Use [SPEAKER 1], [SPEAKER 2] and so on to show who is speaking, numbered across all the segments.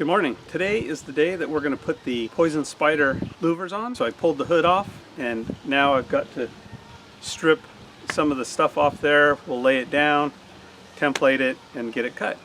[SPEAKER 1] Good morning. Today is the day that we're going to put the Poison Spyder louvers on. So I pulled the hood off and now I've got to strip some of the stuff off there. We'll lay it down, template it, and get it cut.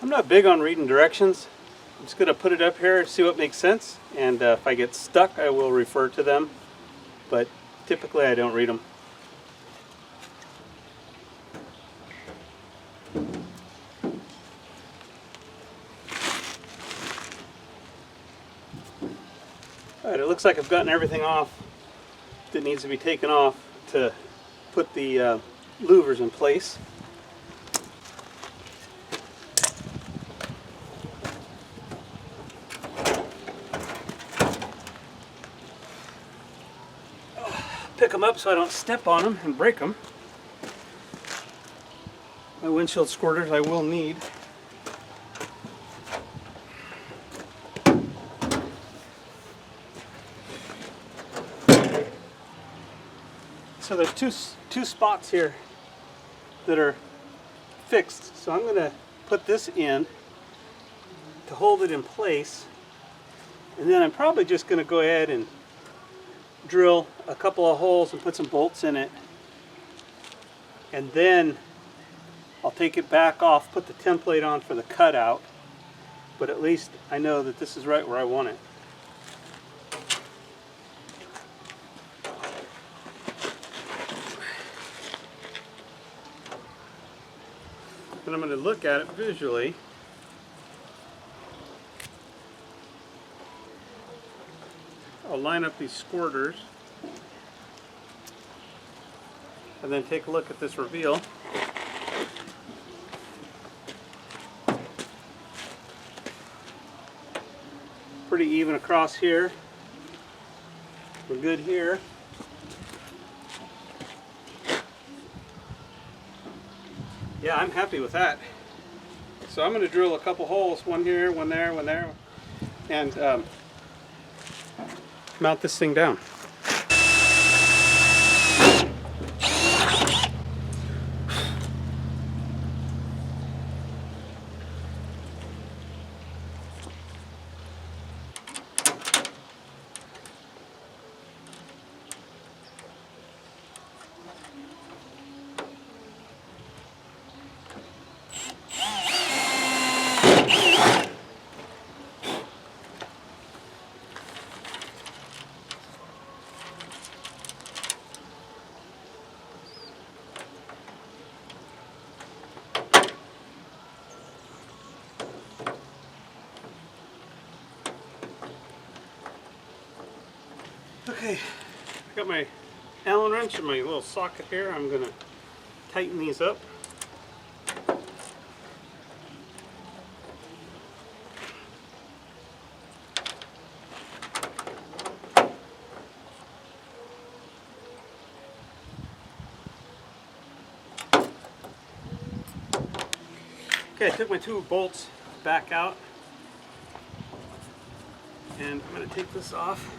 [SPEAKER 1] I'm not big on reading directions. I'm just going to put it up here, see what makes sense, and if I get stuck I will refer to them, but typically I don't read them. Alright, it looks like I've gotten everything off that needs to be taken off to put the louvers in place. Pick them up so I don't step on them and break them. My windshield squirters I will need. So there's two spots here that are fixed. So I'm going to put this in to hold it in place. And then I'm probably just going to go ahead and drill a couple of holes and put some bolts in it, and then I'll take it back off, put the template on for the cutout, but at least I know that this is right where I want it. And I'm going to look at it visually. I'll line up these squirters and then take a look at this reveal. Pretty even across here. We're good here. Yeah, I'm happy with that. So I'm going to drill a couple holes, one here, one there, one there, and mount this thing down. Okay, I got my Allen wrench and my little socket here. I'm going to tighten these up. Okay, I took my two bolts back out, and I'm going to take this off.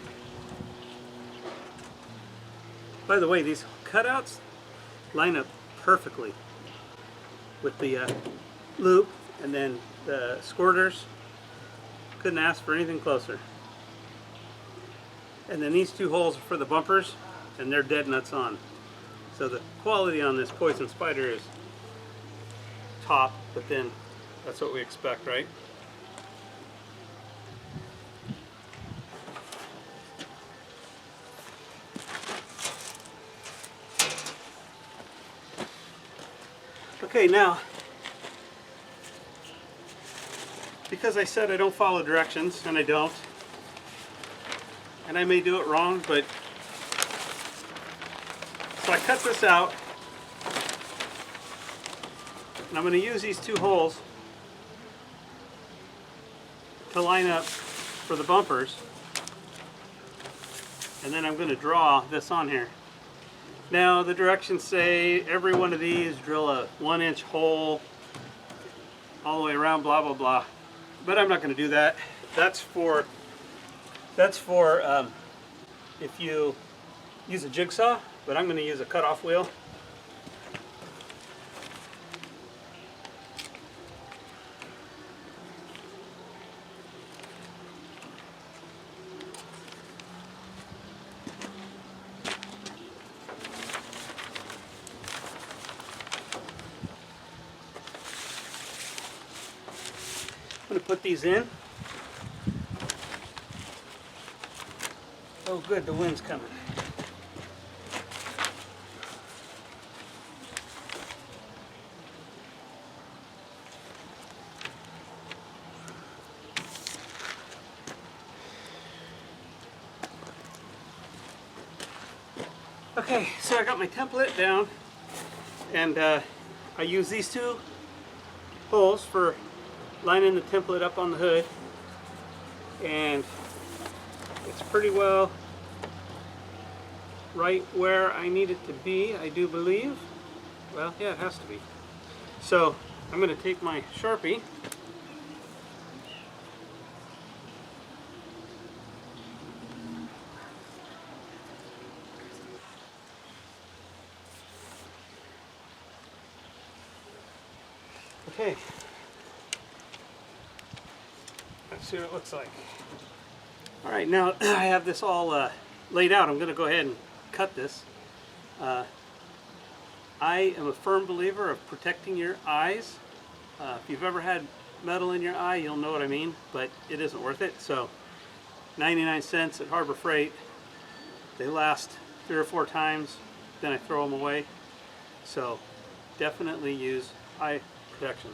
[SPEAKER 1] By the way, these cutouts line up perfectly with the loop and then the squirters. Couldn't ask for anything closer. And then these two holes are for the bumpers, and they're dead nuts on. So the quality on this Poison Spyder is top, but then that's what we expect, right? Okay, now, because I said I don't follow directions, and I don't, and I may do it wrong, but so I cut this out And I'm going to use these two holes to line up for the bumpers, and then I'm going to draw this on here. Now the directions say every one of these drill a 1-inch hole all the way around, blah blah blah, but I'm not going to do that. That's for if you use a jigsaw, but I'm going to use a cutoff wheel. I'm going to put these in. Oh good, the wind's coming. Okay, so I got my template down, and I use these two holes for lining the template up on the hood, and it's pretty well right where I need it to be, I do believe. Well, yeah, it has to be. So I'm going to take my Sharpie okay. Let's see what it looks like. All right, now I have this all laid out. I'm going to go ahead and cut this. I am a firm believer of protecting your eyes. If you've ever had metal in your eye, you'll know what I mean, but it isn't worth it. So 99 cents at Harbor Freight. They last 3 or 4 times, then I throw them away. So definitely use eye protection.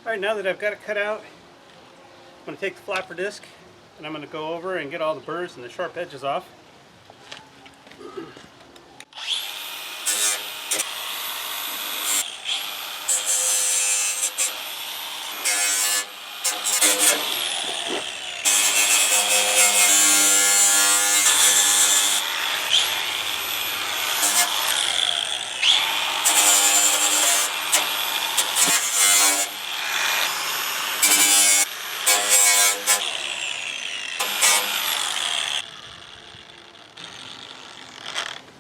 [SPEAKER 1] All right, now that I've got it cut out, I'm going to take the flapper disc and I'm going to go over and get all the burrs and the sharp edges off.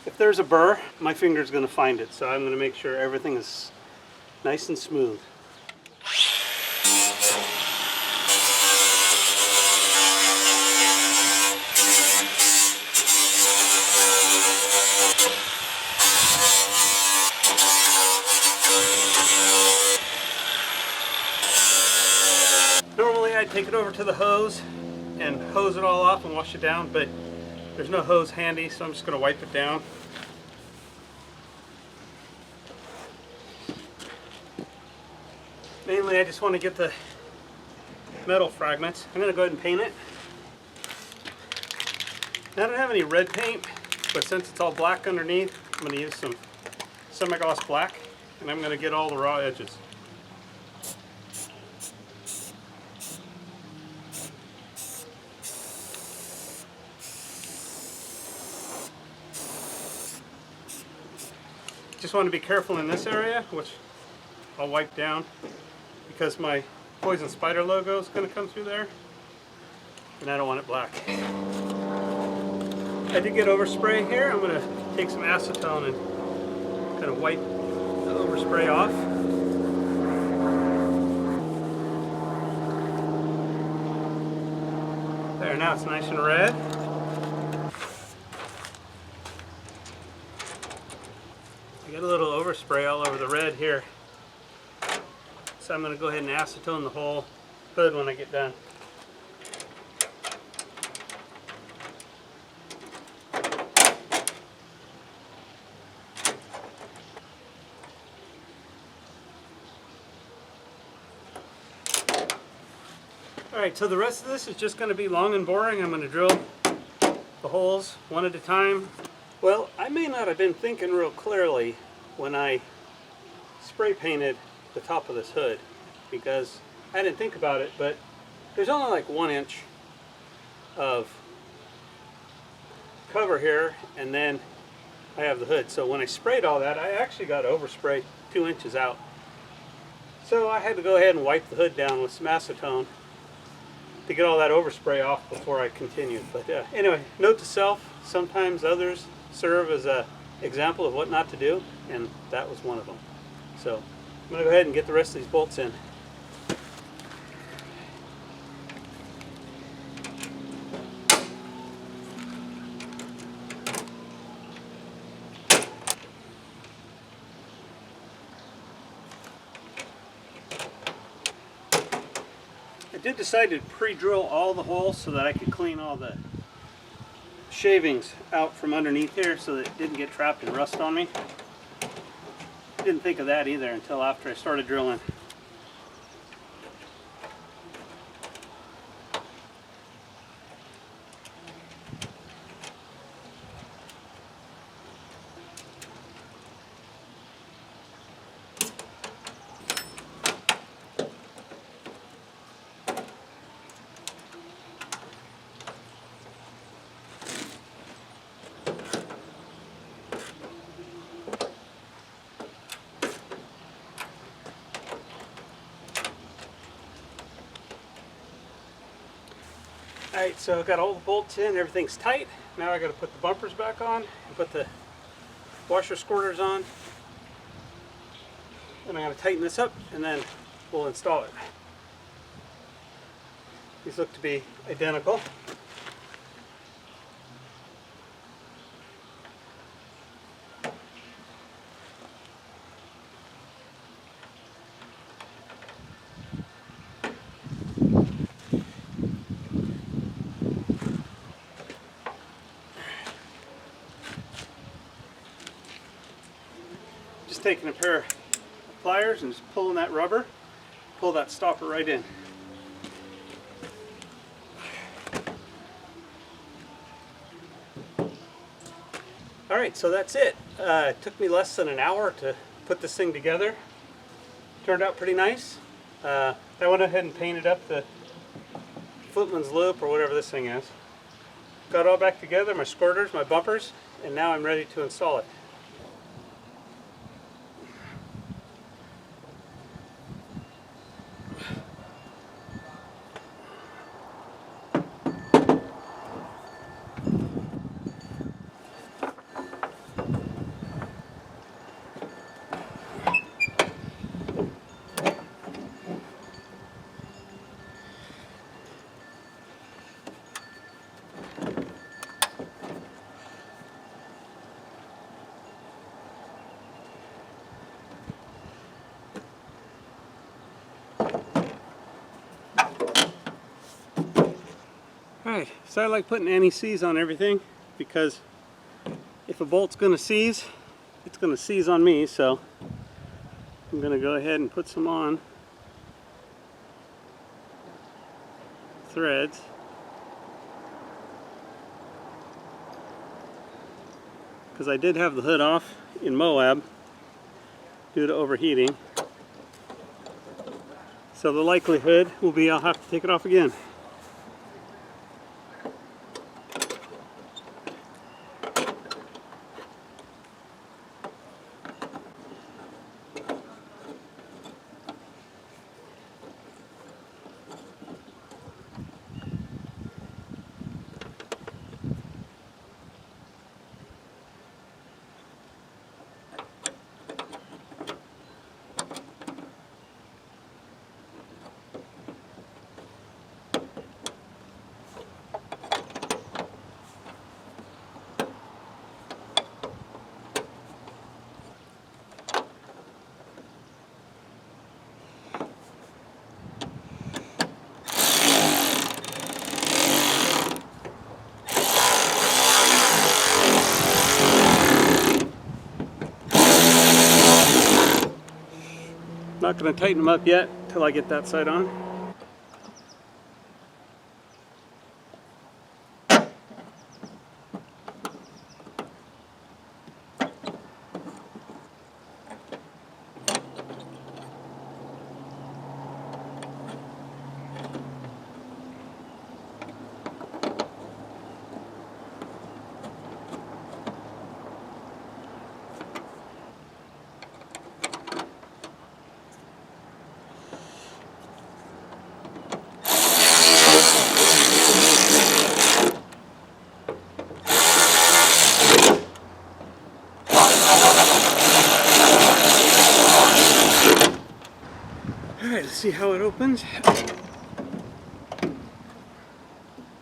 [SPEAKER 1] If there's a burr, my finger's going to find it, so I'm going to make sure everything is nice and smooth. Normally I'd take it over to the hose and hose it all off and wash it down, but There's no hose handy, so I'm just going to wipe it down. Mainly I just want to get the metal fragments. I'm going to go ahead and paint it. I don't have any red paint, but since it's all black underneath, I'm going to use some semi-gloss black, and I'm going to get all the raw edges. Just want to be careful in this area, which I'll wipe down, because my Poison Spyder logo is going to come through there, and I don't want it black. I did get overspray here. I'm going to take some acetone and kind of wipe the overspray off. There, now it's nice and red. I got a little overspray all over the red here. So I'm going to go ahead and acetone the whole hood when I get done. Alright, so the rest of this is just going to be long and boring. I'm going to drill the holes one at a time. Well, I may not have been thinking real clearly when I spray painted the top of this hood, because I didn't think about it, but there's only like 1 inch of cover here, and then I have the hood. So when I sprayed all that, I actually got overspray 2 inches out. So I had to go ahead and wipe the hood down with some acetone to get all that overspray off before I continued. But anyway, note to self, sometimes others serve as an example of what not to do, and that was one of them. So I'm going to go ahead and get the rest of these bolts in. I did decide to pre-drill all the holes so that I could clean all the shavings out from underneath here so that it didn't get trapped and rust on me. Didn't think of that either until after I started drilling. Alright, so I've got all the bolts in, everything's tight. Now I got to put the bumpers back on and put the washer squirters on. And I'm going to tighten this up and then we'll install it. These look to be identical. Just taking a pair of pliers and just pulling that rubber, pull that stopper right in. Alright, so that's it. It took me less than an hour to put this thing together. Turned out pretty nice. I went ahead and painted up the footman's loop or whatever this thing is. Got it all back together, my squirters, my bumpers, and now I'm ready to install it. Alright, so I like putting anti-seize on everything. because if a bolt's going to seize, it's going to seize on me, so I'm going to go ahead and put some on threads. Because I did have the hood off in Moab due to overheating. So the likelihood will be I'll have to take it off again. Not going to tighten them up yet until I get that side on. Alright, let's see how it opens.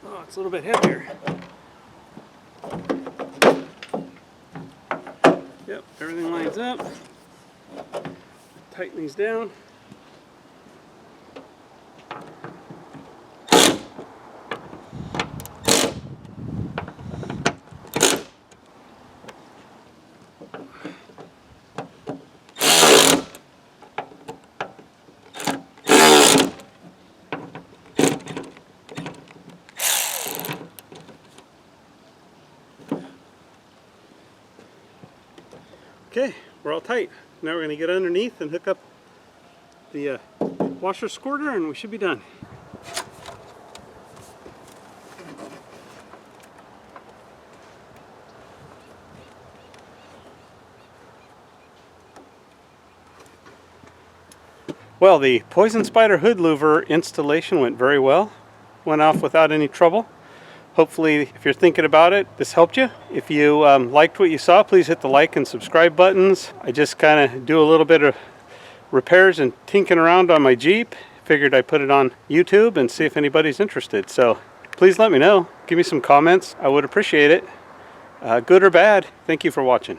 [SPEAKER 1] Oh, it's a little bit heavier. Yep, everything lines up. Tighten these down. Okay, we're all tight. Now we're going to get underneath and hook up the washer squirter and we should be done. Well, the Poison Spyder hood louver installation went very well. Went off without any trouble. Hopefully, if you're thinking about it, this helped you. If you liked what you saw, please hit the like and subscribe buttons. I just kind of do a little bit of repairs and tinkering around on my Jeep. Figured I'd put it on YouTube and see if anybody's interested. So please let me know. Give me some comments. I would appreciate it. Good or bad. Thank you for watching.